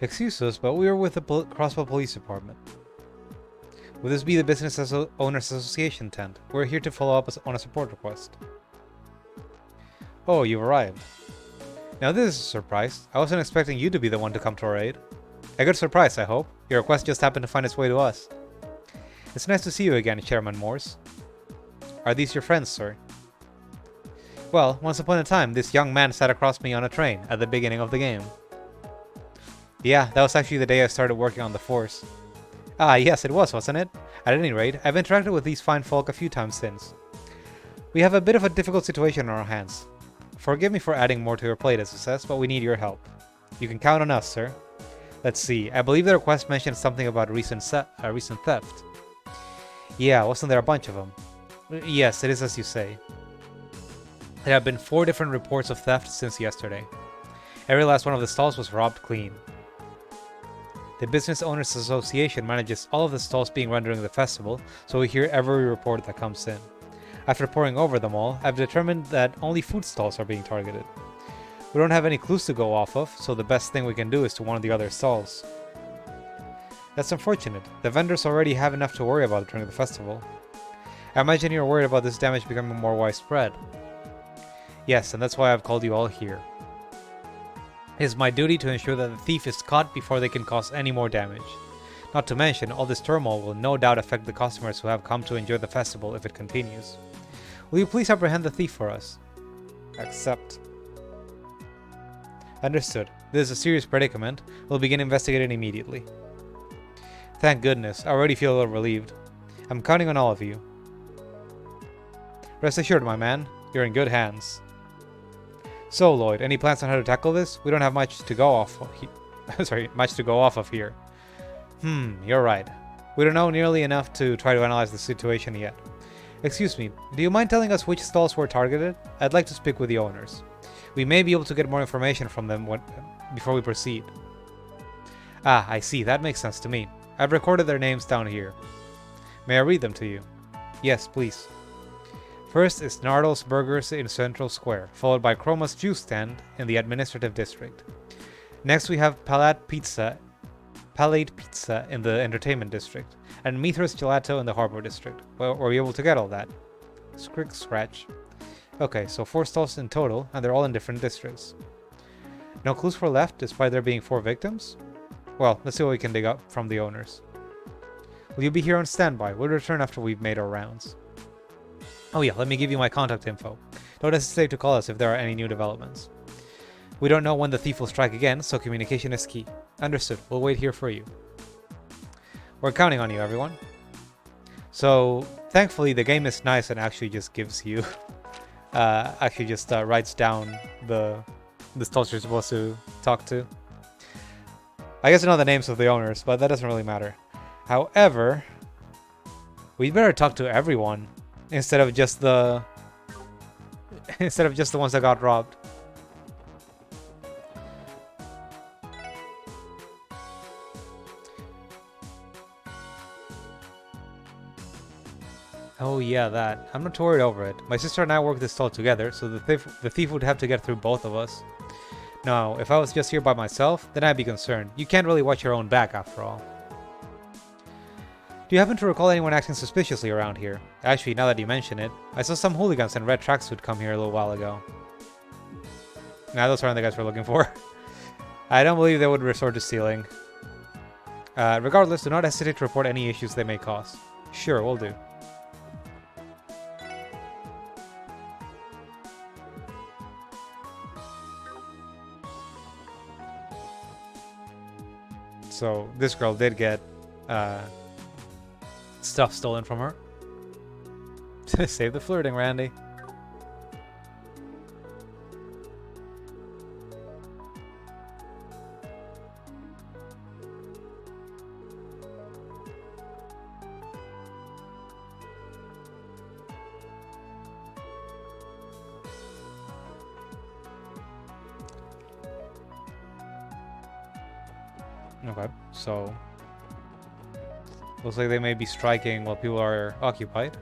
Excuse us, but we are with the Crossbow Police Department. Would this be the Business Owners Association tent? We're here to follow up on a support request. Oh, you've arrived. Now this is a surprise. I wasn't expecting you to be the one to come to our aid. A good surprise, I hope. Your request just happened to find its way to us. It's nice to see you again, Chairman Morse. Are these your friends, sir? Well, once upon a time, this young man sat across me on a train at the beginning of the game. Yeah, that was actually the day I started working on the Force. Ah, yes, it was, wasn't it? At any rate, I've interacted with these fine folk a few times since. We have a bit of a difficult situation on our hands. Forgive me for adding more to your plate, as it says, but we need your help. You can count on us, sir. Let's see, I believe the request mentioned something about recent theft. Yeah, wasn't there a bunch of them? Yes, it is as you say. There have been 4 different reports of theft since yesterday. Every last one of the stalls was robbed clean. The Business Owners Association manages all of the stalls being run during the festival, so we hear every report that comes in. After poring over them all, I've determined that only food stalls are being targeted. We don't have any clues to go off of, so the best thing we can do is to one of the other stalls. That's unfortunate. The vendors already have enough to worry about during the festival. I imagine you're worried about this damage becoming more widespread. Yes, and that's why I've called you all here. It is my duty to ensure that the thief is caught before they can cause any more damage. Not to mention, all this turmoil will no doubt affect the customers who have come to enjoy the festival if it continues. Will you please apprehend the thief for us? Accept. Understood. This is a serious predicament. We'll begin investigating immediately. Thank goodness, I already feel a little relieved. I'm counting on all of you. Rest assured, my man, you're in good hands. So, Lloyd, any plans on how to tackle this? We don't have much to go off of here. You're right. We don't know nearly enough to try to analyze the situation yet. Excuse me, do you mind telling us which stalls were targeted? I'd like to speak with the owners. We may be able to get more information from them before we proceed. Ah, I see, that makes sense to me. I've recorded their names down here. May I read them to you? Yes, please. First is Nardol's Burgers in Central Square, followed by Chroma's Juice Stand in the Administrative District. Next we have Palate Pizza in the Entertainment District, and Mithras Gelato in the Harbor District. Well, were you able to get all that? Scratch. Okay, so 4 stalls in total, and they're all in different districts. No clues were left, despite there being 4 victims? Well, let's see what we can dig up from the owners. Will you be here on standby? We'll return after we've made our rounds. Oh yeah, let me give you my contact info. Don't hesitate to call us if there are any new developments. We don't know when the thief will strike again, so communication is key. Understood. We'll wait here for you. We're counting on you, everyone. So, thankfully, the game is nice and actually just gives you... writes down the stalls you're supposed to talk to. I guess I know the names of the owners, but that doesn't really matter. However, we'd better talk to everyone instead of just the ones that got robbed. Oh yeah, that. I'm not too worried over it. My sister and I work this stall together, so the thief would have to get through both of us. No, if I was just here by myself, then I'd be concerned. You can't really watch your own back after all. Do you happen to recall anyone acting suspiciously around here? Actually, now that you mention it, I saw some hooligans in red tracksuit come here a little while ago. Nah, those aren't the guys we're looking for. I don't believe they would resort to stealing. Regardless, do not hesitate to report any issues they may cause. Sure, will do. So, this girl did get stuff stolen from her. Save the flirting, Randy. Okay, so looks like they may be striking while people are occupied.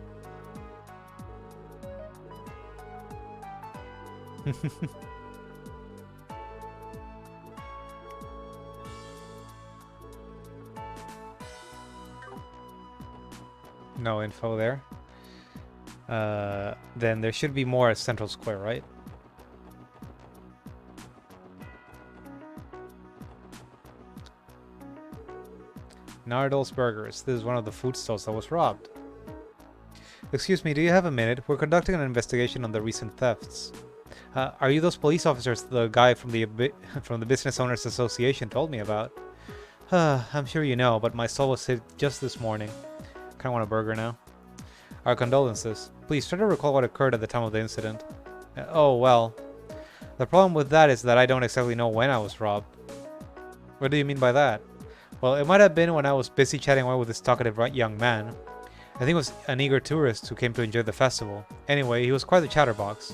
No info there. Then there should be more at Central Square, right? Nardol's Burgers. This is one of the food stalls that was robbed. Excuse me, do you have a minute? We're conducting an investigation on the recent thefts. Are you those police officers the guy from the Business Owners Association told me about? I'm sure you know, but my stall was hit just this morning. Kinda want a burger now. Our condolences. Please try to recall what occurred at the time of the incident. Oh, well. The problem with that is that I don't exactly know when I was robbed. What do you mean by that? Well, it might have been when I was busy chatting away with this talkative young man. I think it was an eager tourist who came to enjoy the festival. Anyway, he was quite the chatterbox.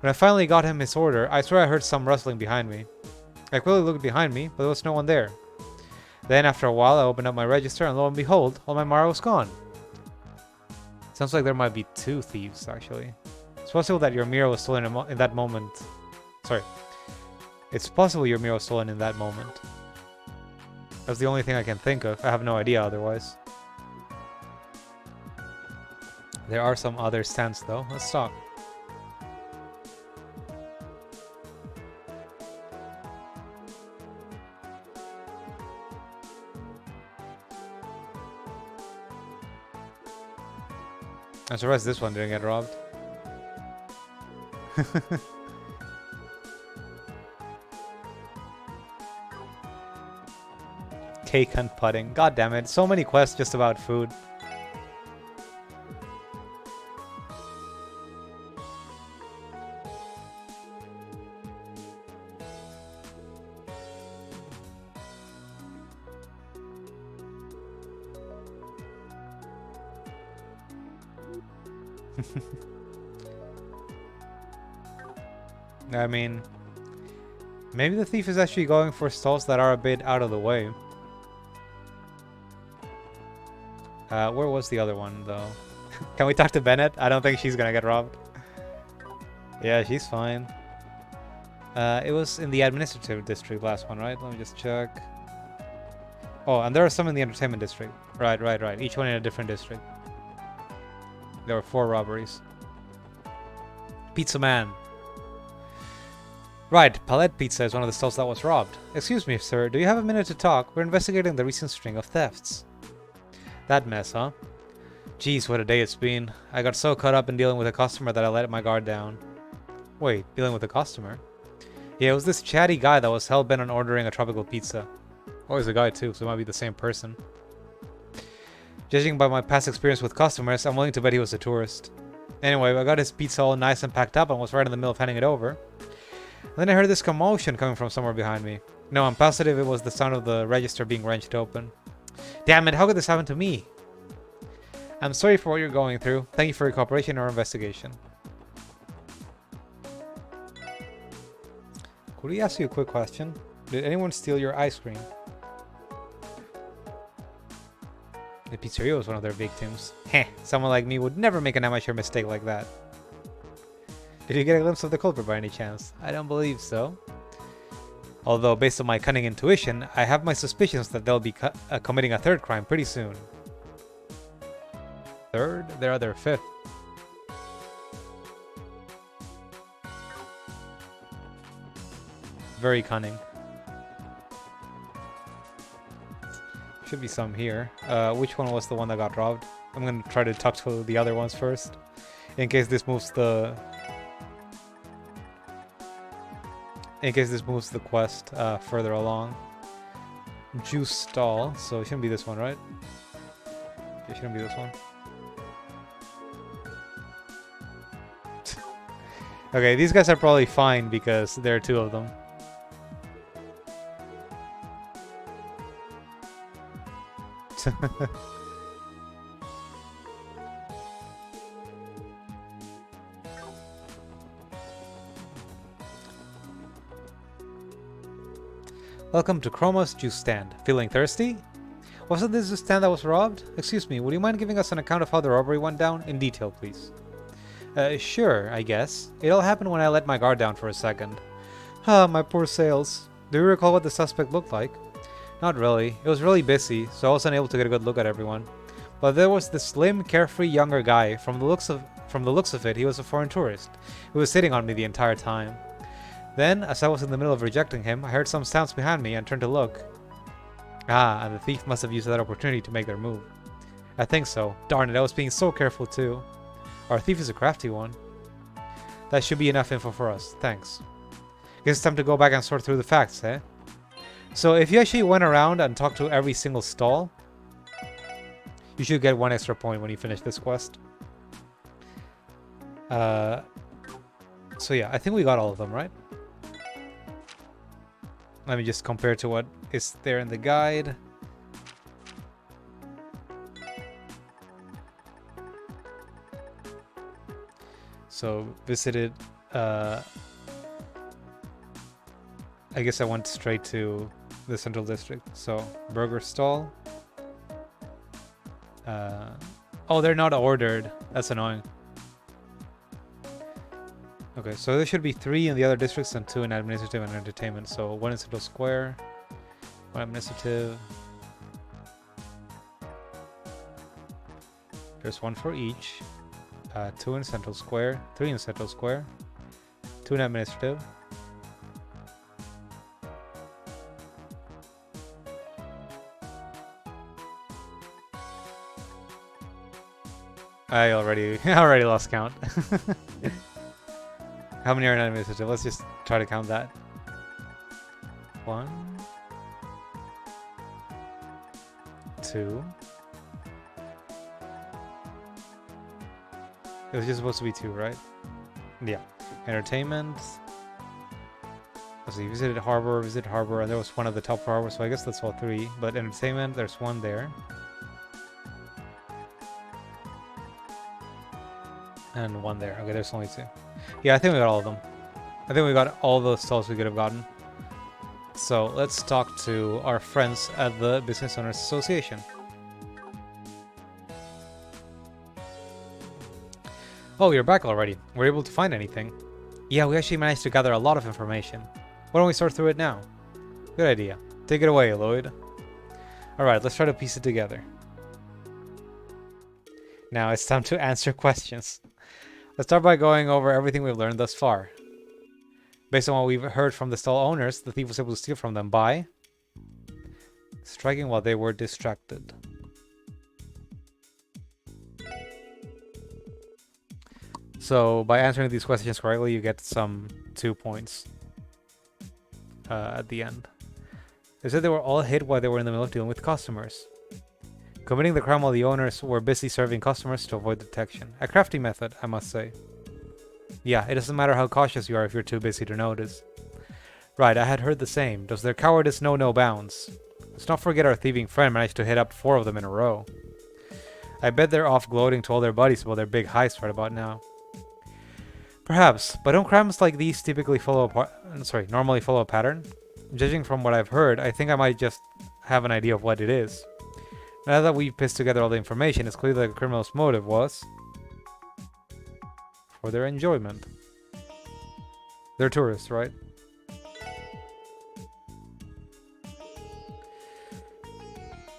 When I finally got him his order, I swear I heard some rustling behind me. I quickly looked behind me, but there was no one there. Then, after a while, I opened up my register, and lo and behold, all my Mara was gone. Sounds like there might be two thieves, actually. It's possible that your mirror was stolen in that moment. Sorry. It's possible your mirror was stolen in that moment. That's the only thing I can think of. I have no idea otherwise. There are some other stands, though. Let's talk. I'm surprised this one didn't get robbed. Cake and pudding. God damn it. So many quests just about food. I mean, maybe the thief is actually going for stalls that are a bit out of the way. Where was the other one, though? Can we talk to Bennett? I don't think she's gonna get robbed. Yeah, she's fine. It was in the administrative district, last one, right? Let me just check. Oh, and there are some in the entertainment district. Right. Each one in a different district. There were 4 robberies. Pizza Man. Right, Palette Pizza is one of the stalls that was robbed. Excuse me, sir, do you have a minute to talk? We're investigating the recent string of thefts. That mess, huh? Jeez, what a day it's been. I got so caught up in dealing with a customer that I let my guard down. Wait, dealing with a customer? Yeah, it was this chatty guy that was hell-bent on ordering a tropical pizza. Oh, he's a guy too, so it might be the same person. Judging by my past experience with customers, I'm willing to bet he was a tourist. Anyway, I got his pizza all nice and packed up and was right in the middle of handing it over. And then I heard this commotion coming from somewhere behind me. No, I'm positive it was the sound of the register being wrenched open. Damn it, how could this happen to me? I'm sorry for what you're going through. Thank you for your cooperation in our investigation. Could we ask you a quick question? Did anyone steal your ice cream? The pizzeria was one of their victims. Heh, someone like me would never make an amateur mistake like that. Did you get a glimpse of the culprit by any chance? I don't believe so. Although, based on my cunning intuition, I have my suspicions that they'll be committing a third crime pretty soon. Third? They're at their 5th. Very cunning. Should be some here. Which one was the one that got robbed? I'm gonna try to talk to the other ones first, in case this moves the... quest further along. Juice stall, so it shouldn't be this one, right? It shouldn't be this one. Okay, these guys are probably fine because there are 2 of them. Welcome to Chroma's Juice Stand. Feeling thirsty? Wasn't this the stand that was robbed? Excuse me, would you mind giving us an account of how the robbery went down? In detail, please. Sure, I guess. It all happened when I let my guard down for a second. Ah, my poor sales. Do you recall what the suspect looked like? Not really. It was really busy, so I wasn't able to get a good look at everyone. But there was this slim, carefree younger guy. From the looks of it, he was a foreign tourist who was sitting on me the entire time. Then, as I was in the middle of rejecting him, I heard some sounds behind me and turned to look. Ah, and the thief must have used that opportunity to make their move. I think so. Darn it, I was being so careful too. Our thief is a crafty one. That should be enough info for us. Thanks. Guess it's time to go back and sort through the facts, eh? So if you actually went around and talked to every single stall, you should get 1 extra point when you finish this quest. So yeah, I think we got all of them, right? Let me just compare to what is there in the guide. So, visited, I guess I went straight to the central district. So, burger stall. Oh, they're not ordered. That's annoying. Okay, so there should be 3 in the other districts and 2 in administrative and entertainment. So 1 in Central Square, 1 administrative. There's 1 for each. 2 in Central Square, 3 in Central Square, 2 in administrative. I already lost count. How many are in administrative? Let's just try to count that. 1, 2. It was just supposed to be 2, right? Yeah. Entertainment. Let's see, visit Harbor, and there was 1 at the top for Harbor, so I guess that's all 3. But entertainment, there's 1 there. And 1 there. Okay, there's only 2. Yeah, I think we got all of them. I think we got all the stalls we could have gotten. So let's talk to our friends at the Business Owners Association. Oh, you're back already. We're able to find anything. Yeah, we actually managed to gather a lot of information. Why don't we sort through it now? Good idea. Take it away, Lloyd. Alright, let's try to piece it together. Now it's time to answer questions. Let's start by going over everything we've learned thus far. Based on what we've heard from the stall owners, the thief was able to steal from them by striking while they were distracted. So by answering these questions correctly, you get some 2 points at the end. They said they were all hit while they were in the middle of dealing with customers. Committing the crime while the owners were busy serving customers to avoid detection. A crafty method, I must say. Yeah, it doesn't matter how cautious you are if you're too busy to notice. Right, I had heard the same. Does their cowardice know no bounds? Let's not forget our thieving friend managed to hit up 4 of them in a row. I bet they're off gloating to all their buddies about their big heist right about now. Perhaps, but don't crimes like these typically normally follow a pattern? Judging from what I've heard, I think I might just have an idea of what it is. Now that we've pieced together all the information, it's clear that the criminal's motive was for their enjoyment. They're tourists, right?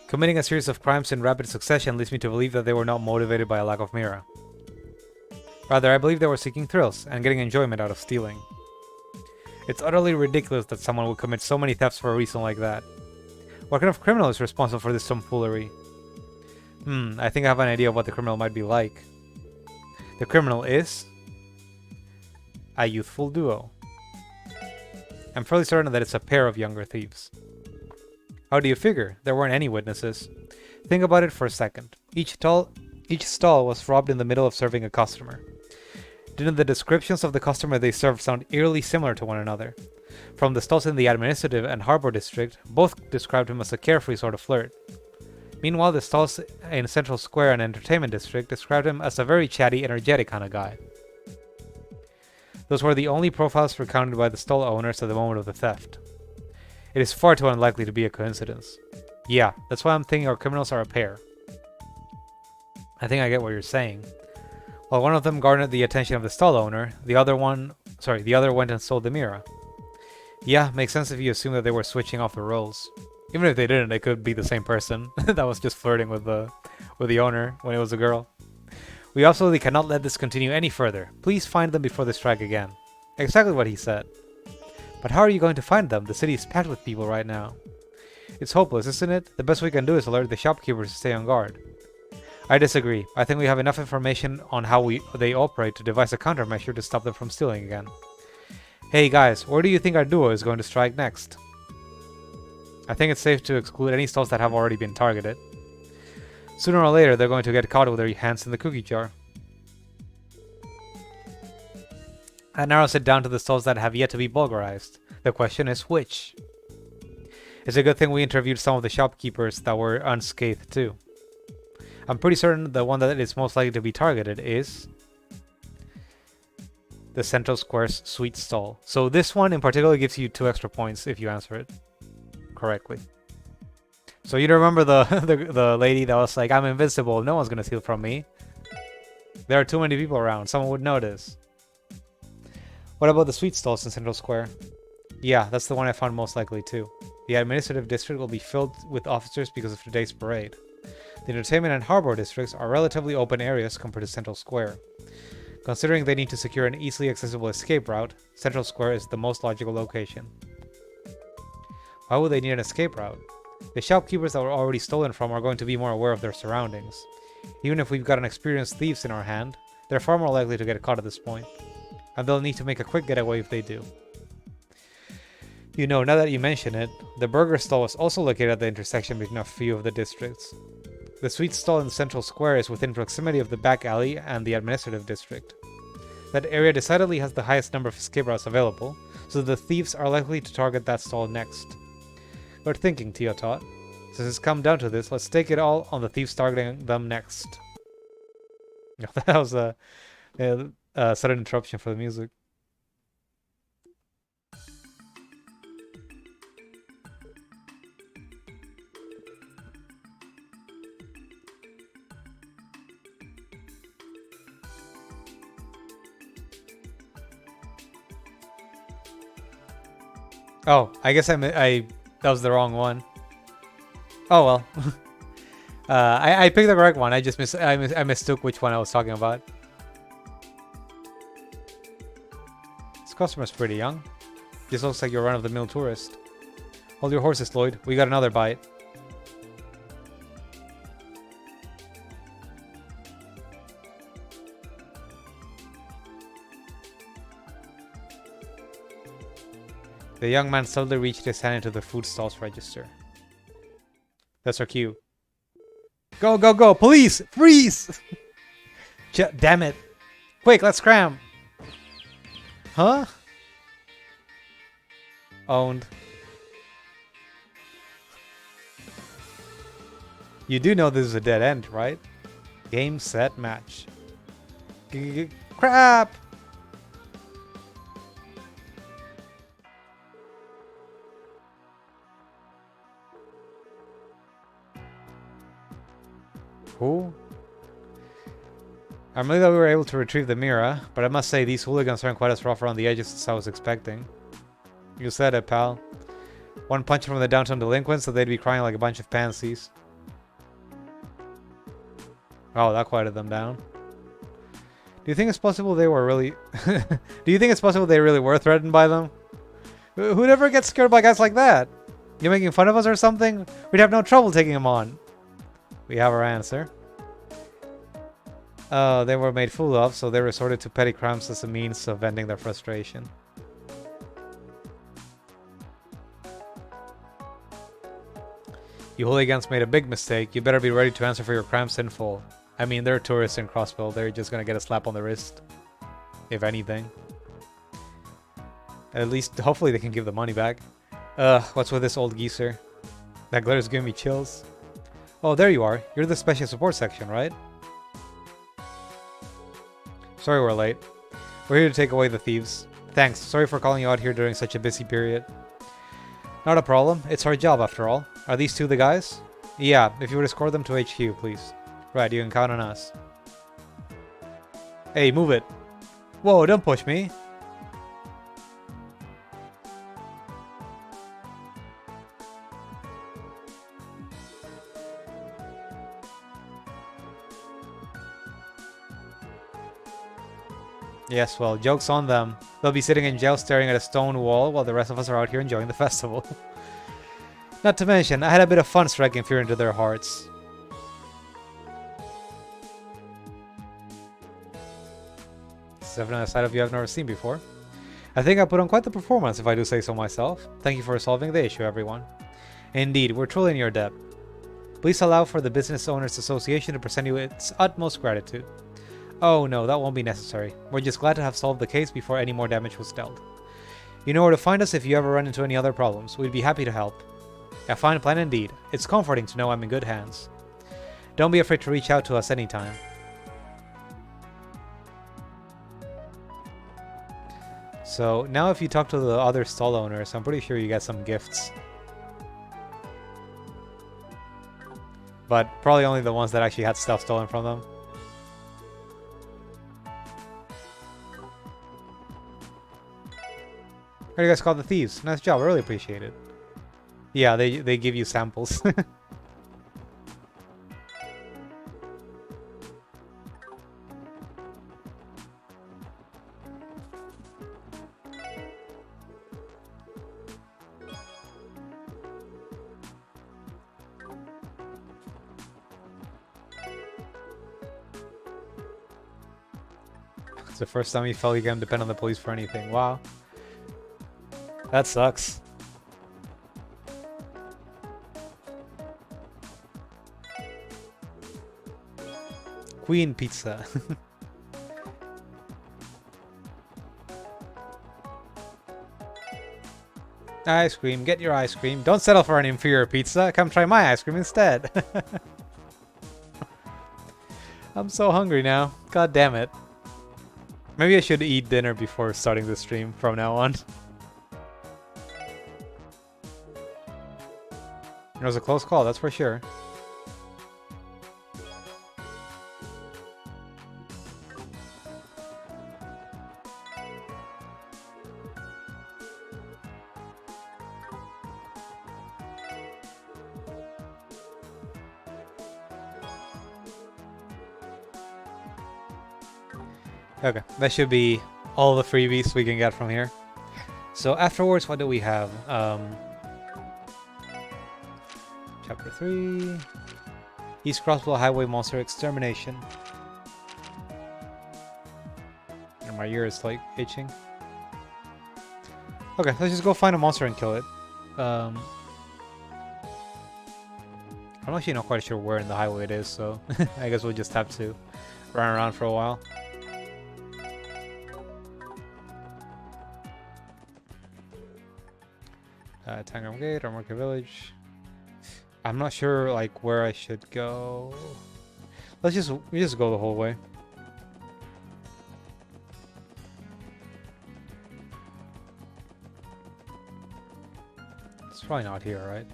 Committing a series of crimes in rapid succession leads me to believe that they were not motivated by a lack of mira. Rather, I believe they were seeking thrills and getting enjoyment out of stealing. It's utterly ridiculous that someone would commit so many thefts for a reason like that. What kind of criminal is responsible for this tomfoolery? I think I have an idea of what the criminal might be like. The criminal is a youthful duo. I'm fairly certain that it's a pair of younger thieves. How do you figure? There weren't any witnesses. Think about it for a second. Each stall was robbed in the middle of serving a customer. Didn't the descriptions of the customer they served sound eerily similar to one another? From the stalls in the administrative and harbor district, both described him as a carefree sort of flirt. Meanwhile, the stalls in Central Square and Entertainment District described him as a very chatty, energetic kind of guy. Those were the only profiles recounted by the stall owners at the moment of the theft. It is far too unlikely to be a coincidence. Yeah, that's why I'm thinking our criminals are a pair. I think I get what you're saying. While one of them garnered the attention of the stall owner, the other went and sold the mira. Yeah, makes sense if you assume that they were switching off the roles. Even if they didn't, it could be the same person that was just flirting with the owner when it was a girl. We absolutely cannot let this continue any further. Please find them before they strike again. Exactly what he said. But how are you going to find them? The city is packed with people right now. It's hopeless, isn't it? The best we can do is alert the shopkeepers to stay on guard. I disagree. I think we have enough information on how they operate to devise a countermeasure to stop them from stealing again. Hey guys, where do you think our duo is going to strike next? I think it's safe to exclude any stalls that have already been targeted. Sooner or later, they're going to get caught with their hands in the cookie jar. That narrows it down to the stalls that have yet to be bulgarized. The question is, which? It's a good thing we interviewed some of the shopkeepers that were unscathed too. I'm pretty certain the one that is most likely to be targeted is the Central Square's sweet stall. So this one in particular gives you 2 extra points if you answer it correctly. So you remember the lady that was like, I'm invincible, no one's gonna steal from me. There are too many people around, someone would notice. What about the sweet stalls in Central Square? Yeah, that's the one I found most likely too. The administrative district will be filled with officers because of today's parade. The entertainment and harbor districts are relatively open areas compared to Central Square. Considering they need to secure an easily accessible escape route, Central Square is the most logical location. Why would they need an escape route? The shopkeepers that were already stolen from are going to be more aware of their surroundings. Even if we've got an experienced thieves in our hand, they're far more likely to get caught at this point. And they'll need to make a quick getaway if they do. You know, now that you mention it, the burger stall was also located at the intersection between a few of the districts. The sweet stall in Central Square is within proximity of the back alley and the administrative district. That area decidedly has the highest number of escape routes available, so the thieves are likely to target that stall next. Good thinking, Teotot. Since it's come down to this, let's stake it all on the thieves targeting them next. That was a sudden interruption for the music. Oh, I guess that was the wrong one. Oh well. I picked the correct one. I mistook which one I was talking about. This customer's pretty young. This looks like you're a run-of-the-mill tourist. Hold your horses, Lloyd. We got another bite. The young man slowly reached his hand into the food stall's register. That's our cue. Go, go, go! Police! Freeze! Damn it! Quick, let's scram! Huh? Owned. You do know this is a dead end, right? Game, set, match. Crap! Who? I'm really glad we were able to retrieve the mirror, but I must say these hooligans aren't quite as rough around the edges as I was expecting. You said it, pal. One punch from the downtown delinquents, so they'd be crying like a bunch of pansies. Oh, that quieted them down. Do you think it's possible they were really... Do you think it's possible they really were threatened by them? Who'd ever get scared by guys like that? You making fun of us or something? We'd have no trouble taking them on. We have our answer. They were made fool of, so they resorted to petty crimes as a means of venting their frustration. You hooligans made a big mistake. You better be ready to answer for your crimes in full. I mean, they're tourists in Crossville. They're just gonna get a slap on the wrist. If anything. At least, hopefully they can give the money back. What's with this old geezer? That glitter's giving me chills. Oh, there you are. You're the special support section, right? Sorry we're late. We're here to take away the thieves. Thanks. Sorry for calling you out here during such a busy period. Not a problem. It's our job after all. Are these two the guys? Yeah, if you would escort them to HQ, please. Right, you can count on us. Hey, move it. Whoa, don't push me. Yes, well, joke's on them. They'll be sitting in jail staring at a stone wall while the rest of us are out here enjoying the festival. Not to mention, I had a bit of fun striking fear into their hearts. This is definitely a side of you I've never seen before. I think I put on quite the performance, if I do say so myself. Thank you for solving the issue, everyone. Indeed, we're truly in your debt. Please allow for the Business Owners Association to present you its utmost gratitude. Oh no, that won't be necessary. We're just glad to have solved the case before any more damage was dealt. You know where to find us if you ever run into any other problems. We'd be happy to help. A fine plan indeed. It's comforting to know I'm in good hands. Don't be afraid to reach out to us anytime. So, now if you talk to the other stall owners, I'm pretty sure you get some gifts. But probably only the ones that actually had stuff stolen from them. How you guys caught the thieves? Nice job, I really appreciate it. Yeah, they give you samples. It's the first time you felt you can depend on the police for anything. Wow. That sucks. Queen pizza. Ice cream, get your ice cream. Don't settle for an inferior pizza. Come try my ice cream instead. I'm so hungry now. God damn it. Maybe I should eat dinner before starting the stream from now on. It was a close call, that's for sure. Okay, that should be all the freebies we can get from here. So afterwards, what do we have? Chapter 3. East Crossbow Highway Monster Extermination. And my ear is like itching. Okay, let's just go find a monster and kill it. I'm actually not quite sure where in the highway it is, so I guess we'll just have to run around for a while. Tangram Gate, Armorka Village. I'm not sure like where I should go. We just go the whole way. It's probably not here, right?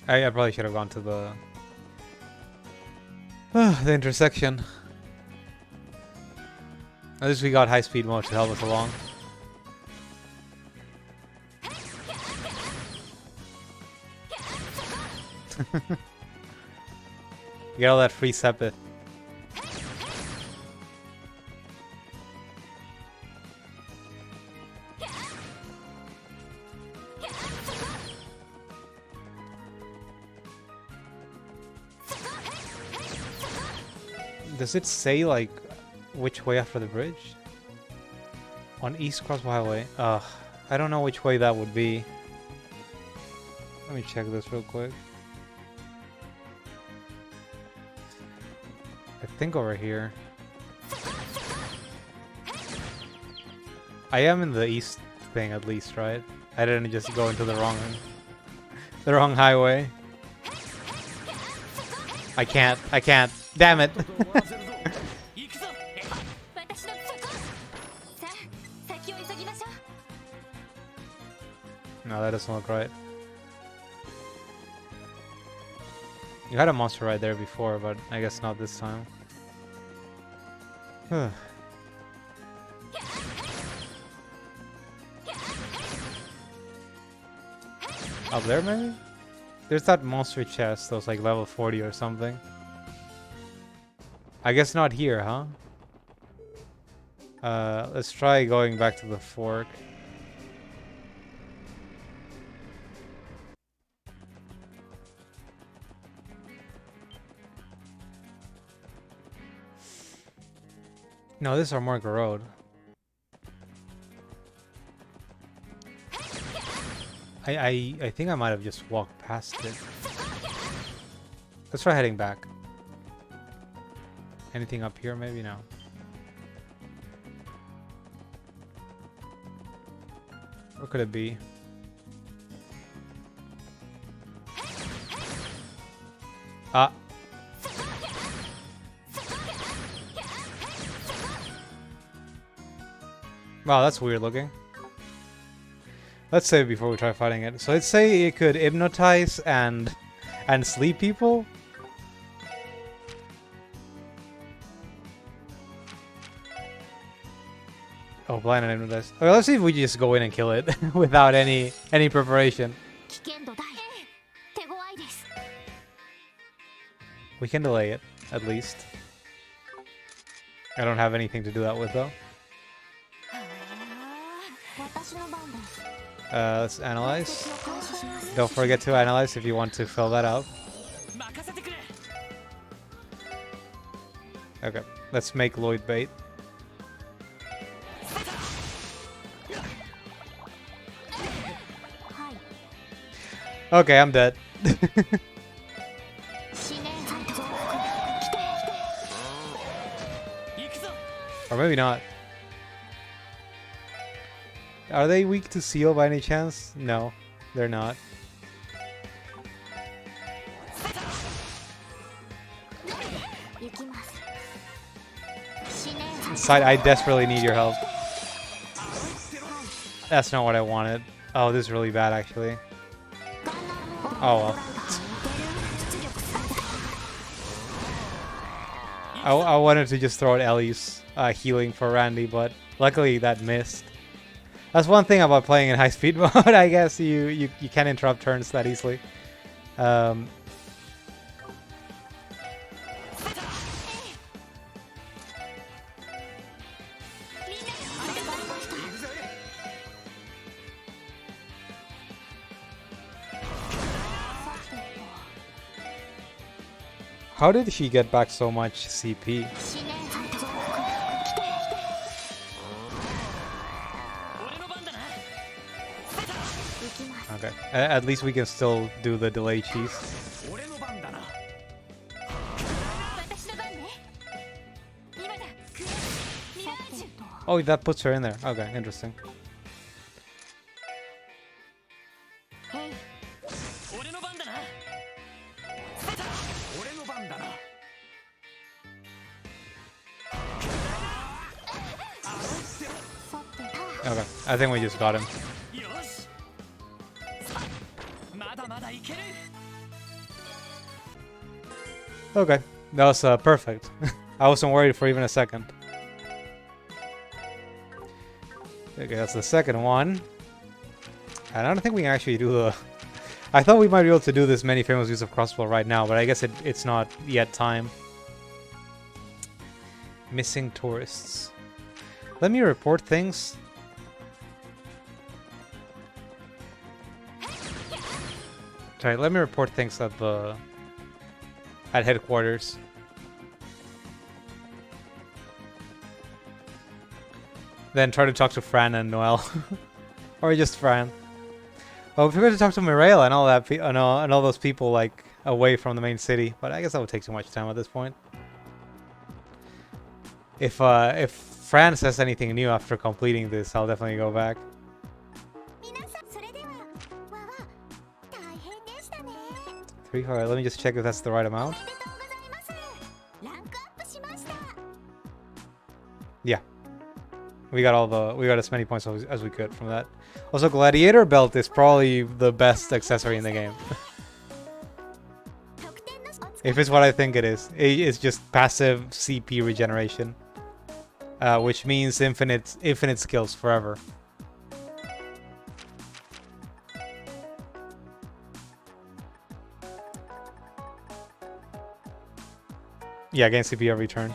I probably should have gone to the intersection. At least we got high speed mode to help us along. You get all that free Sepith. Does it say like which way after the bridge? On East Crossbow Highway. I don't know which way that would be. Let me check this real quick. I think over here. I am in the east thing at least, right? I didn't just go into the wrong highway. I can't. Damn it. No, that doesn't look right. You had a monster right there before, but I guess not this time. Up there, maybe? There's that monster chest that was like level 40 or something. I guess not here, huh? Let's try going back to the fork. No, this is Armorica Road. I think I might have just walked past it. Let's try heading back. Anything up here? Maybe no. Where could it be? Ah. Wow, that's weird looking. Let's save it before we try fighting it. So let's say it could hypnotize and sleep people. Oh, blind and hypnotize. Okay, let's see if we just go in and kill it without any preparation. We can delay it, at least. I don't have anything to do that with though. Let's analyze. Don't forget to analyze if you want to fill that out. Okay, let's make Lloyd bait. Okay, I'm dead. Or maybe not. Are they weak to seal by any chance? No, they're not. Side, I desperately need your help. That's not what I wanted. Oh, this is really bad, actually. Oh well. I wanted to just throw out Ellie's healing for Randy, but luckily that missed. That's one thing about playing in high speed mode. I guess you can't interrupt turns that easily. How did he get back so much CP? Okay, at least we can still do the delay cheese. Oh, that puts her in there. Okay, interesting. Okay, I think we just got him. Okay, that was perfect. I wasn't worried for even a second. Okay, that's the second one. And I don't think we can actually do the... I thought we might be able to do this many famous use of crossbow right now, but I guess it's not yet time. Missing tourists. Let me report things. Sorry, let me report things at headquarters. Then try to talk to Fran and Noel. Or just Fran. Well, we forgot to talk to Mireille and all that and all those people like away from the main city, but I guess that would take too much time at this point. If Fran says anything new after completing this, I'll definitely go back. 3, alright, let me just check if that's the right amount. Yeah. We got as many points as we could from that. Also, Gladiator Belt is probably the best accessory in the game. If it's what I think it is. It's just passive CP regeneration. Which means infinite skills forever. Yeah, gain CP every turn.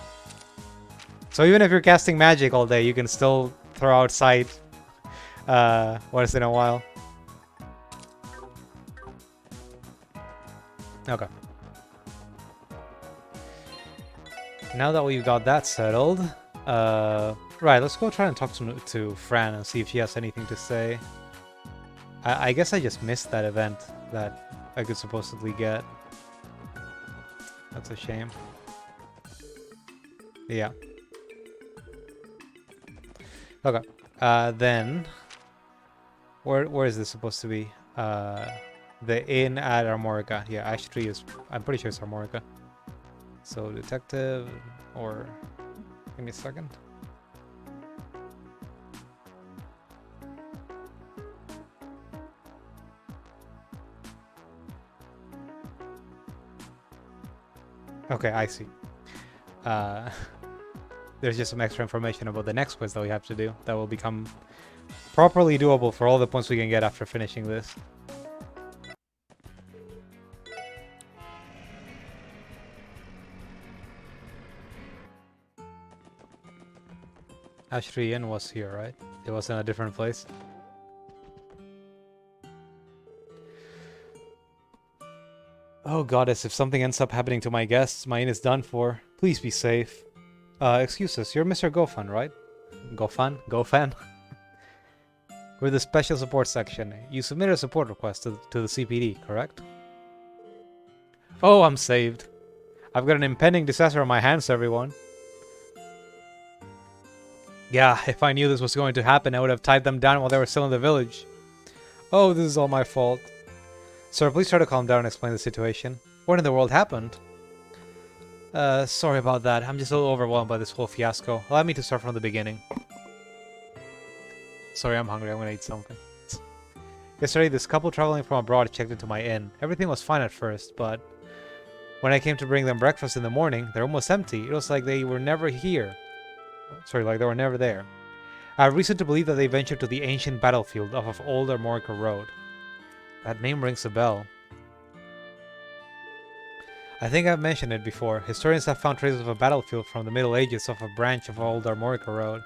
So even if you're casting magic all day, you can still throw out sight once in a while. Okay. Now that we've got that settled, right, let's go try and talk to Fran and see if she has anything to say. I guess I just missed that event that I could supposedly get. That's a shame. Yeah. Okay. Then where is this supposed to be? The inn at Armorica. Yeah, Ash Tree is. I'm pretty sure it's Armorica. So detective, or give me a second. Okay, I see. There's just some extra information about the next quiz that we have to do that will become properly doable for all the points we can get after finishing this. Ash Tree Inn was here, right? It was in a different place. Oh goddess, if something ends up happening to my guests, my inn is done for. Please be safe. Excuse us, you're Mr. Gofan, right? Gofan? Gofan? We're the special support section. You submitted a support request to the CPD, correct? Oh, I'm saved. I've got an impending disaster on my hands, everyone. Yeah, if I knew this was going to happen, I would have tied them down while they were still in the village. Oh, this is all my fault. Sir, please try to calm down and explain the situation. What in the world happened? Sorry about that. I'm just a little overwhelmed by this whole fiasco. Allow me to start from the beginning. Sorry, I'm hungry. I'm gonna eat something. Yesterday, this couple traveling from abroad checked into my inn. Everything was fine at first, but when I came to bring them breakfast in the morning, they're almost empty. It was like they were never here. Sorry, like they were never there. I have reason to believe that they ventured to the ancient battlefield off of Old Armorica Road. That name rings a bell. I think I've mentioned it before. Historians have found traces of a battlefield from the Middle Ages off a branch of Old Armorica Road.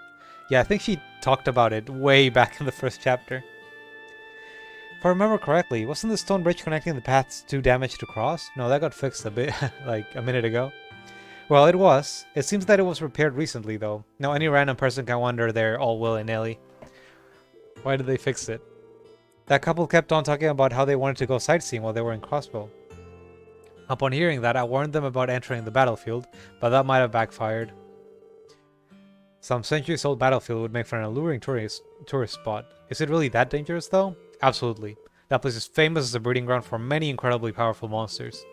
Yeah, I think she talked about it way back in the first chapter. If I remember correctly, wasn't the stone bridge connecting the paths too damaged to cross? No, that got fixed a bit, like a minute ago. Well, it was. It seems that it was repaired recently, though. Now any random person can wander there all willy-nilly. Why did they fix it? That couple kept on talking about how they wanted to go sightseeing while they were in Crossbow. Upon hearing that, I warned them about entering the battlefield, but that might have backfired. Some centuries-old battlefield would make for an alluring tourist spot. Is it really that dangerous, though? Absolutely. That place is famous as a breeding ground for many incredibly powerful monsters.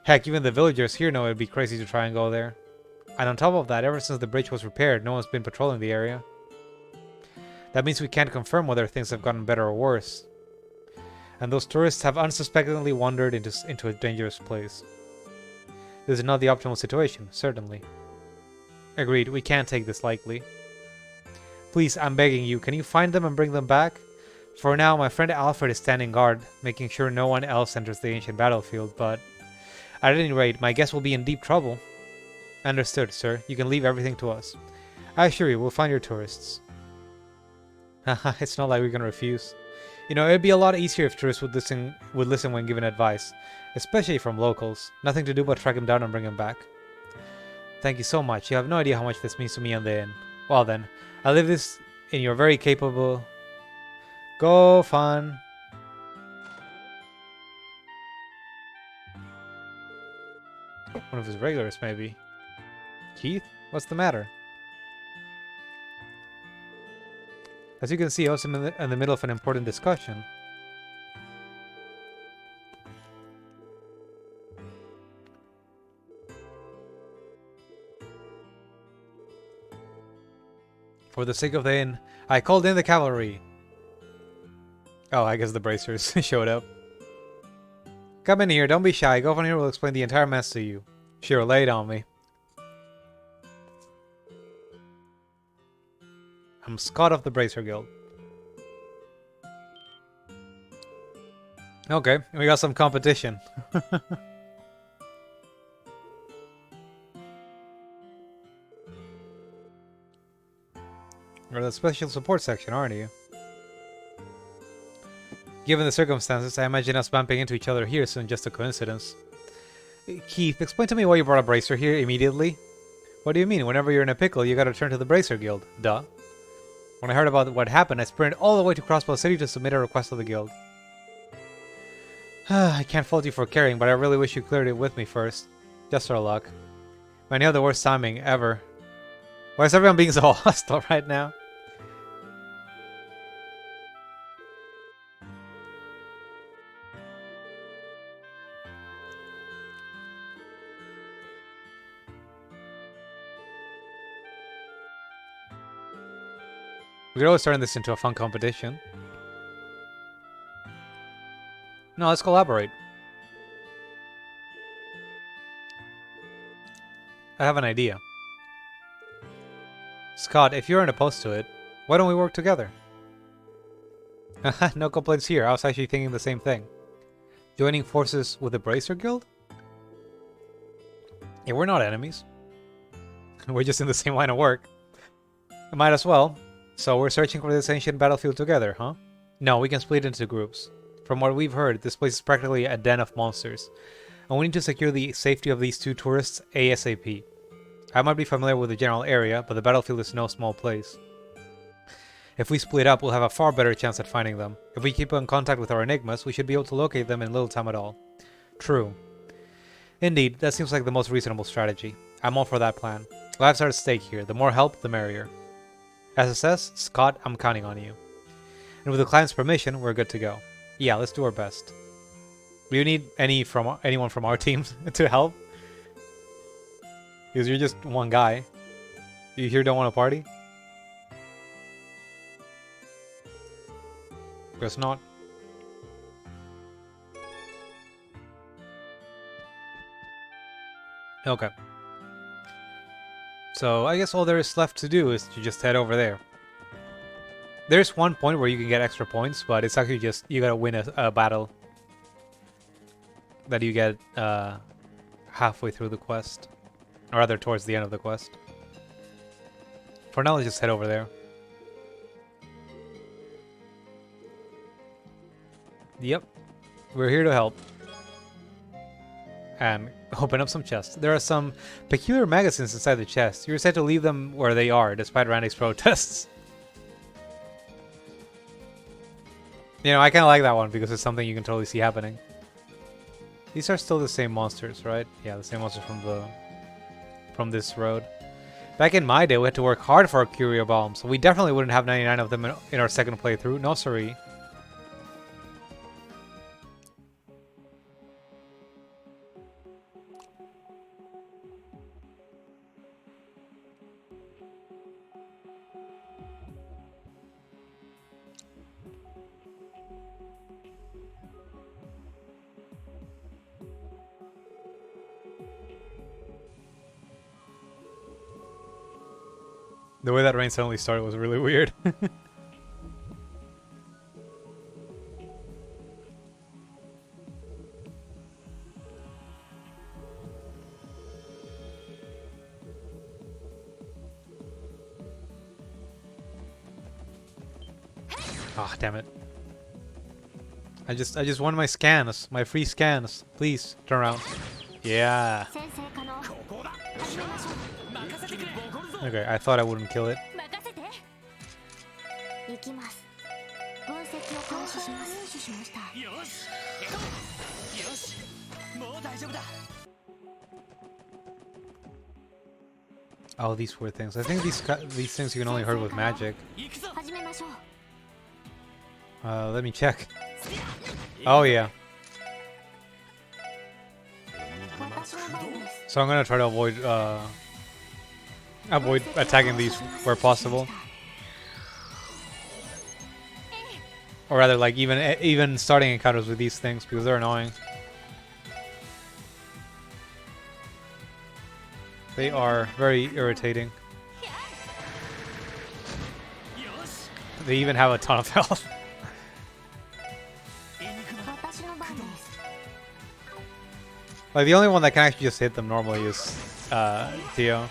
Heck, even the villagers here know it'd be crazy to try and go there. And on top of that, ever since the bridge was repaired, no one's been patrolling the area. That means we can't confirm whether things have gotten better or worse. And those tourists have unsuspectingly wandered into a dangerous place. This is not the optimal situation, certainly. Agreed, we can't take this lightly. Please, I'm begging you, can you find them and bring them back? For now, my friend Alfred is standing guard, making sure no one else enters the ancient battlefield, but at any rate, my guest will be in deep trouble. Understood, sir. You can leave everything to us. I assure you, we'll find your tourists. Haha, it's not like we can refuse. You know, it'd be a lot easier if tourists would listen when given advice, especially from locals. Nothing to do but track him down and bring him back. Thank you so much. You have no idea how much this means to me and the inn. Well then, I leave this in your very capable... Gofan. One of his regulars, maybe. Keith? What's the matter? As you can see, I was in the middle of an important discussion. For the sake of the inn, I called in the cavalry. Oh, I guess the bracers showed up. Come in here, don't be shy. Gofan here will explain the entire mess to you. Sure, lay it on me. I'm Scott of the Bracer Guild. Okay, we got some competition. You're the special support section, aren't you? Given the circumstances, I imagine us bumping into each other here isn't just a coincidence. Keith, explain to me why you brought a bracer here immediately. What do you mean? Whenever you're in a pickle, you gotta turn to the Bracer Guild. Duh. When I heard about what happened, I sprinted all the way to Crossbow City to submit a request to the guild. I can't fault you for caring, but I really wish you cleared it with me first. Just our luck. Man, you have the worst timing ever. Why is everyone being so hostile right now? We could always turn this into a fun competition. No, let's collaborate. I have an idea. Scott, if you aren't opposed to it, why don't we work together? No complaints here. I was actually thinking the same thing. Joining forces with the Bracer Guild? Yeah, we're not enemies. We're just in the same line of work. Might as well. So we're searching for this ancient battlefield together, huh? No, we can split into groups. From what we've heard, this place is practically a den of monsters, and we need to secure the safety of these two tourists ASAP. I might be familiar with the general area, but the battlefield is no small place. If we split up, we'll have a far better chance at finding them. If we keep in contact with our enigmas, we should be able to locate them in little time at all. True. Indeed, that seems like the most reasonable strategy. I'm all for that plan. Lives are at stake here. The more help, the merrier. SSS, Scott, I'm counting on you. And with the client's permission, we're good to go. Yeah, let's do our best. Do you need anyone from our team to help? Because you're just one guy. You here don't want to party? Guess not. Okay. So I guess all there is left to do is to just head over there. There's one point where you can get extra points, but it's actually just you gotta win a battle that you get halfway through the quest, or rather towards the end of the quest. For now, let's just head over there. Yep, we're here to help and open up some chests. There are some peculiar magazines inside the chest. You're said to leave them where they are, despite Randy's protests. You know, I kind of like that one because it's something you can totally see happening. These are still the same monsters, right? Yeah, the same monsters from this road. Back in my day, we had to work hard for our Curio Bombs, so we definitely wouldn't have 99 of them in our second playthrough. No siree. The way that rain suddenly started was really weird. Ah, damn it. I just won my scans, my free scans. Please turn around. Yeah. Okay, I thought I wouldn't kill it. Oh, these four things. I think these things you can only hurt with magic. Let me check. Oh yeah. So I'm gonna try to avoid attacking these where possible, or rather, like even starting encounters with these things because they're annoying. They are very irritating. They even have a ton of health. Like, the only one that can actually just hit them normally is Theo.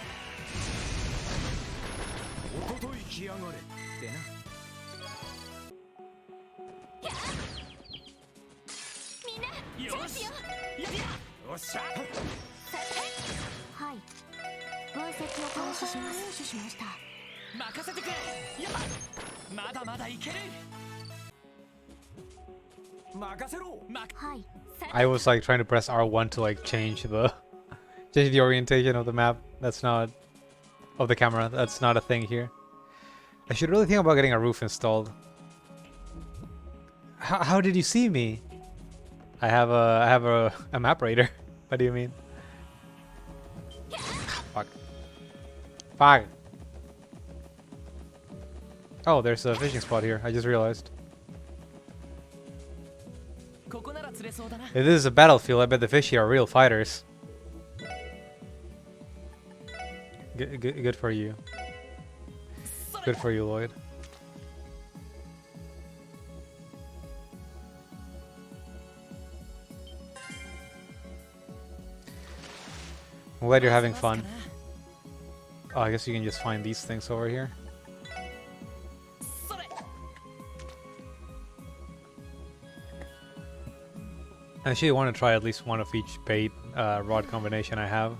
I was like trying to press R1 to like change the orientation of the map. That's not of the camera. That's not a thing here. I should really think about getting a roof installed. How did you see me? I have a map raider. What do you mean? Fuck. Fuck. Oh, there's a fishing spot here. I just realized. If this is a battlefield, I bet the fish here are real fighters. Good for you. Good for you, Lloyd. I'm glad you're having fun. Oh, I guess you can just find these things over here. I actually want to try at least one of each bait rod combination I have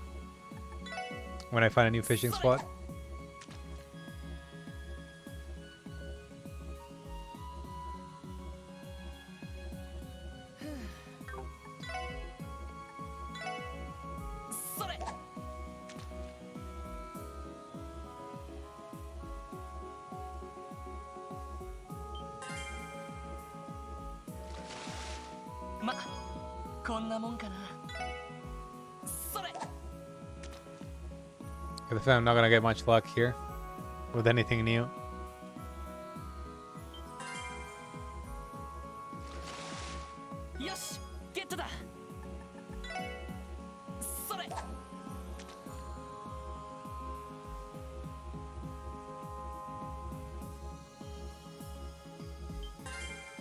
when I find a new fishing spot. I feel I'm not gonna get much luck here with anything new.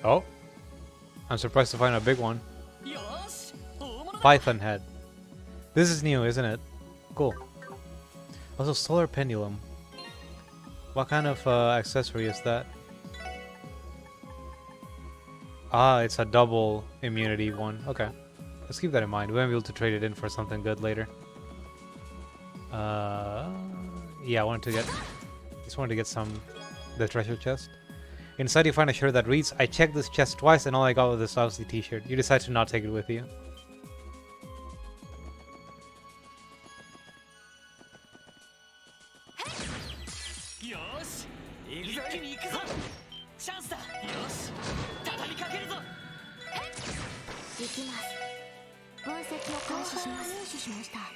Oh, I'm surprised to find a big one. Python head. This is new, isn't it? Cool. Also, solar pendulum. What kind of accessory is that? Ah, it's a double immunity one. Okay, let's keep that in mind. We might be able to trade it in for something good later. Yeah, I just wanted to get the treasure chest. Inside you find a shirt that reads, "I checked this chest twice and all I got was this lousy t-shirt." You decide to not take it with you.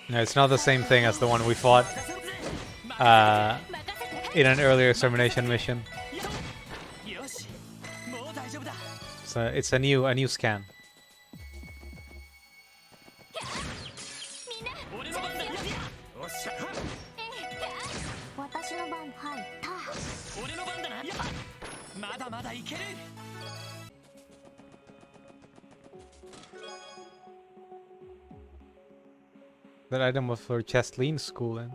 No, it's not the same thing as the one we fought in an earlier extermination mission. So it's a new scan. That item was for Chestleen's schooling.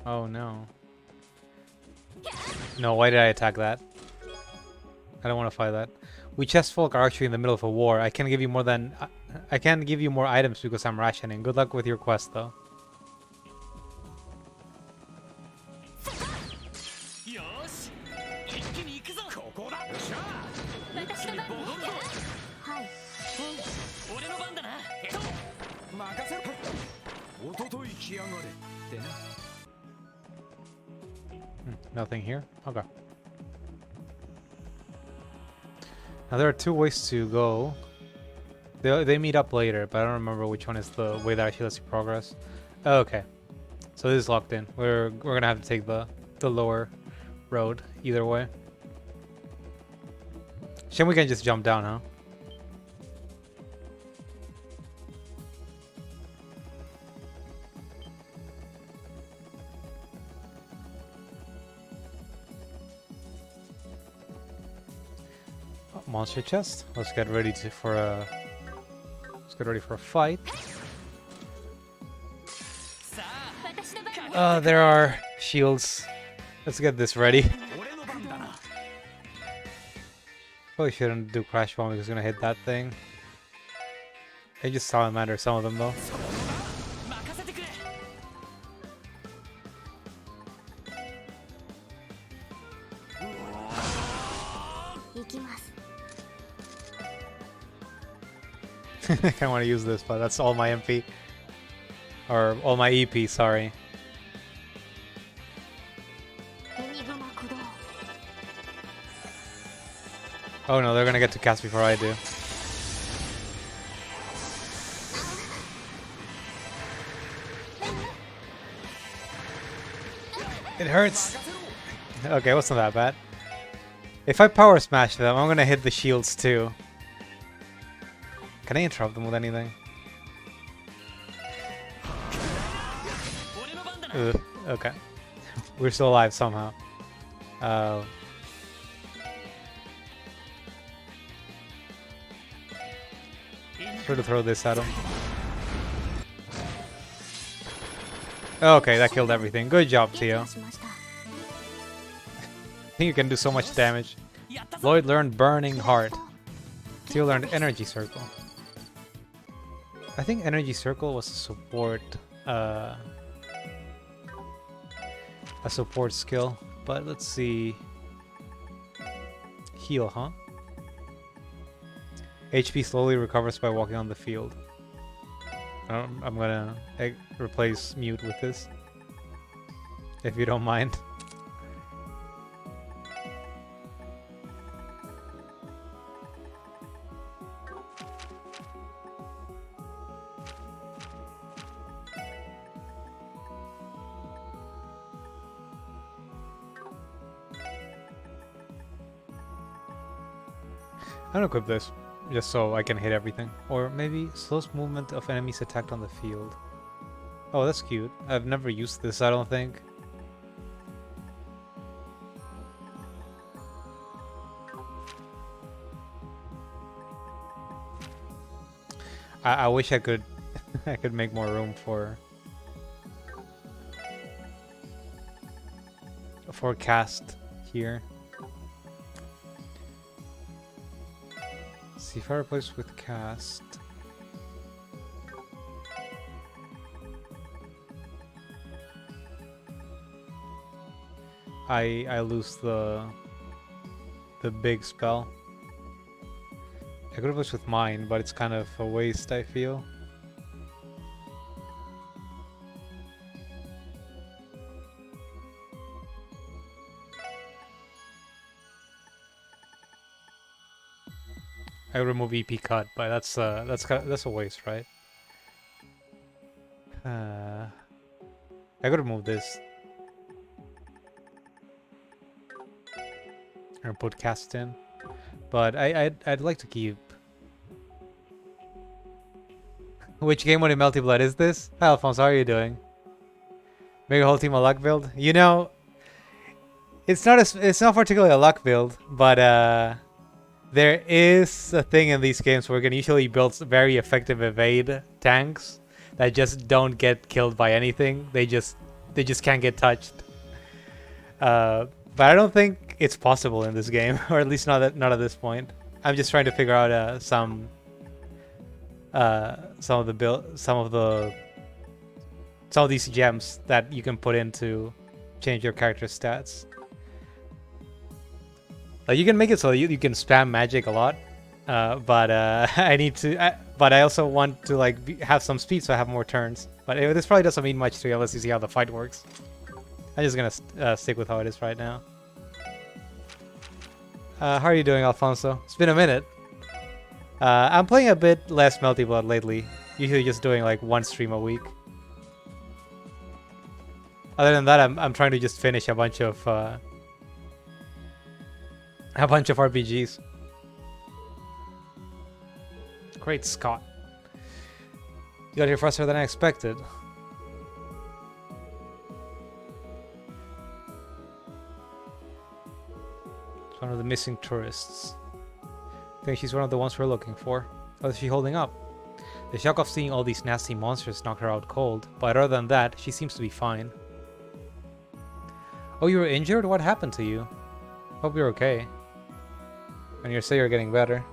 Oh no. No, why did I attack that? I don't want to fight that. We chest folk are actually in the middle of a war. I can't give you more items because I'm rationing. Good luck with your quest though. Nothing here? Okay. Now there are two ways to go. They meet up later, but I don't remember which one is the way that actually lets you progress. Oh, okay. So this is locked in. We're gonna have to take the lower road either way. Shame we can just jump down, huh? Monster chest. Let's get ready for a fight. There are shields Let's get this ready. Probably shouldn't do Crash Bomb because it's gonna hit that thing. It just salamander some of them though. I kinda wanna use this, but that's all my MP. Or all my EP, sorry. Oh no, they're gonna get to cast before I do. It hurts! Okay, wasn't that bad. If I power smash them, I'm gonna hit the shields too. Can I interrupt them with anything? Ugh, okay. We're still alive somehow. Try to throw this at him. Okay, that killed everything. Good job, Tio. I think you can do so much damage. Lloyd learned Burning Heart. Tio learned Energy Circle. I think Energy Circle was a support skill, but let's see. Heal, huh? HP slowly recovers by walking on the field. I'm gonna replace mute with this, if you don't mind. I'm gonna equip this, just so I can hit everything. Or maybe slows movement of enemies attacked on the field. Oh, that's cute. I've never used this, I don't think. I wish I could I could make more room for cast here. See if I replace with cast. I lose the big spell. I could replace with mine, but it's kind of a waste, I feel. I remove EP cut, but that's a waste, right? I could remove this and put cast in, but I'd like to keep. Which game mode in Melty Blood is this? Hi Alphonse, how are you doing? Make a whole team a luck build. You know, it's not particularly a luck build, but there is a thing in these games where you can usually build very effective evade tanks that just don't get killed by anything. They just can't get touched. But I don't think it's possible in this game, or at least not at this point. I'm just trying to figure out some of these gems that you can put in to change your character's stats. Like you can make it so you can spam magic a lot, but I need to. But I also want to like have some speed so I have more turns. But this probably doesn't mean much to you unless you see how the fight works. I'm just gonna stick with how it is right now. How are you doing, Alfonso? It's been a minute. I'm playing a bit less Melty Blood lately. Usually just doing like one stream a week. Other than that, I'm trying to just finish a bunch of RPGs. Great Scott. You got here faster than I expected. It's one of the missing tourists. I think she's one of the ones we're looking for. How is she holding up? The shock of seeing all these nasty monsters knocked her out cold, but other than that, she seems to be fine. Oh, you were injured? What happened to you? Hope you're okay. And you say you're getting better.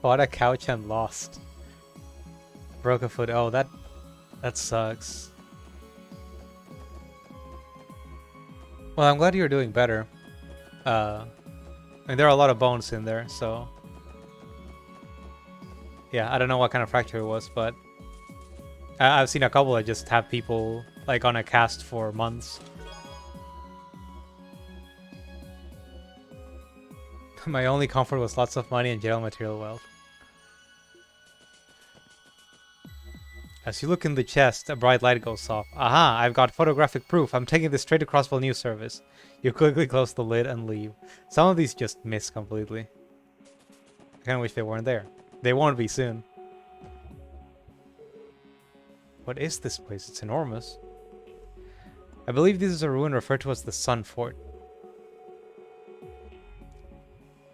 Bought a couch and lost. Broke a foot. Oh, that sucks. Well, I'm glad you're doing better. I mean, there are a lot of bones in there, so yeah, I don't know what kind of fracture it was, but I've seen a couple that just have people like on a cast for months. My only comfort was lots of money and general material wealth. As you look in the chest, a bright light goes off. Aha, I've got photographic proof. I'm taking this straight to Crossville News Service. You quickly close the lid and leave. Some of these just miss completely. I kinda wish they weren't there. They won't be soon. What is this place? It's enormous. I believe this is a ruin referred to as the Sun Fort.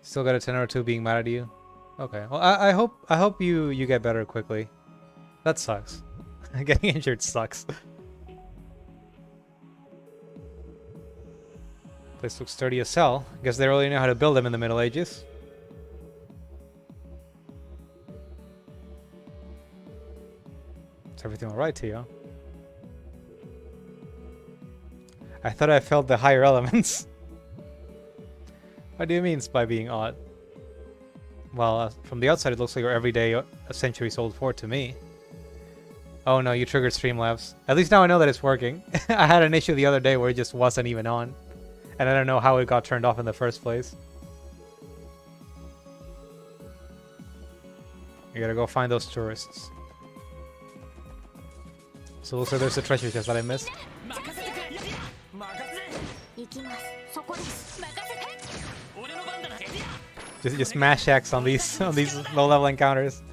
Still got a 10 or 2 being mad at you? Okay. Well, I hope you get better quickly. That sucks. Getting injured sucks. Place looks sturdy as hell. Guess they really know how to build them in the Middle Ages. Is everything alright to you? I thought I felt the higher elements. What do you mean by being odd? Well, from the outside it looks like your everyday a centuries-old fort to me. Oh no, you triggered Streamlabs. At least now I know that it's working. I had an issue the other day where it just wasn't even on. And I don't know how it got turned off in the first place. You gotta go find those tourists. So it looks like there's a treasure chest that I missed. Just mash X on these low-level encounters.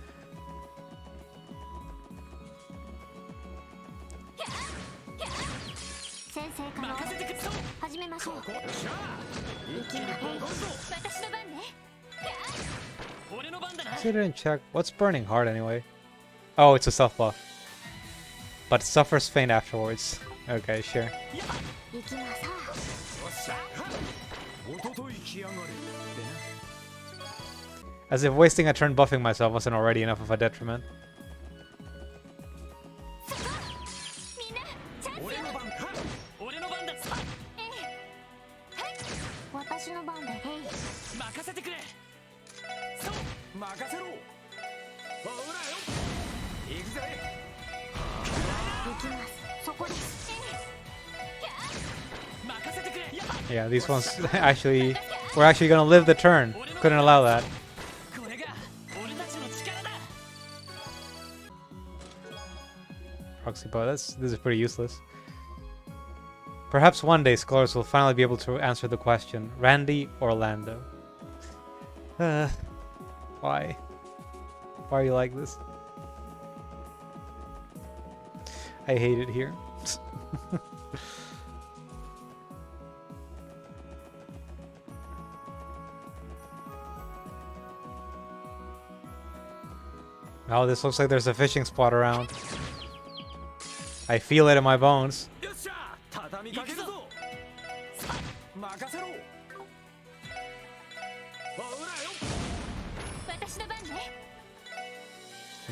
I didn't check. What's Burning Heart anyway? Oh, it's a self buff. But suffers faint afterwards. Okay, sure. As if wasting a turn buffing myself wasn't already enough of a detriment. Yeah, these ones actually we're actually gonna live the turn. Couldn't allow that. Proxy bot, this is pretty useless. Perhaps one day scholars will finally be able to answer the question, Randy or Lando? Why? Why are you like this? I hate it here. Oh, this looks like there's a fishing spot around. I feel it in my bones. I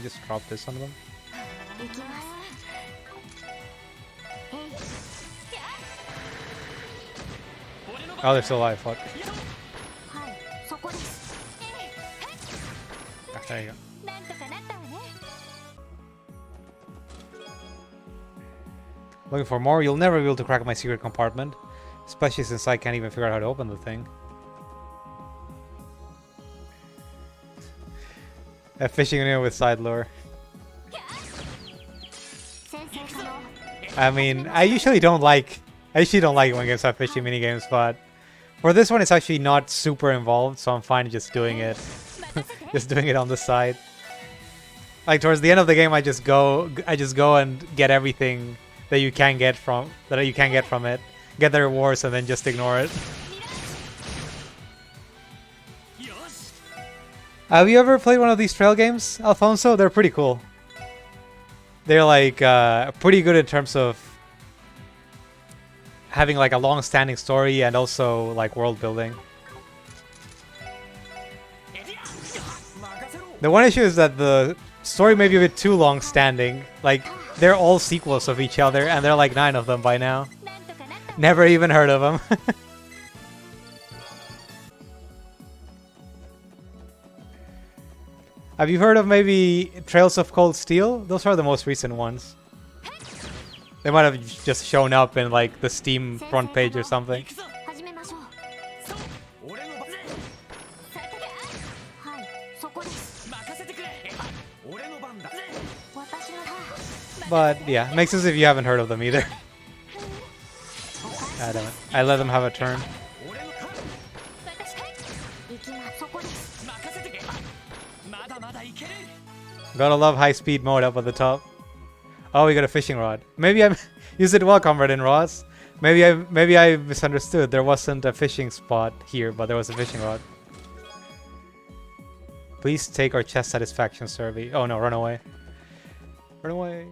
just drop this on them. Oh, they're still alive. Fuck. Ah, there you go. Looking for more? You'll never be able to crack my secret compartment. Especially since I can't even figure out how to open the thing. A fishing in with side lure. I mean, I usually don't like it when games have fishing minigames, but for this one it's actually not super involved, so I'm fine just doing it. Just doing it on the side. Like towards the end of the game, I just go and get everything that you can get from it, get the rewards, and then just ignore it. Have you ever played one of these trail games, Alfonso? They're pretty cool. They're like pretty good in terms of having like a long-standing story and also like world building. The one issue is that the story may be a bit too long-standing. Like, they're all sequels of each other, and there are like 9 of them by now. Never even heard of them. Have you heard of maybe Trails of Cold Steel? Those are the most recent ones. They might have just shown up in like the Steam front page or something. But yeah, it makes sense if you haven't heard of them either. God damn it. I let them have a turn. Gotta love high-speed mode up at the top. Oh, we got a fishing rod. Maybe I used it well, Comrade in Ross. Maybe I misunderstood. There wasn't a fishing spot here, but there was a fishing rod. Please take our chest satisfaction survey. Oh no, run away. Run away.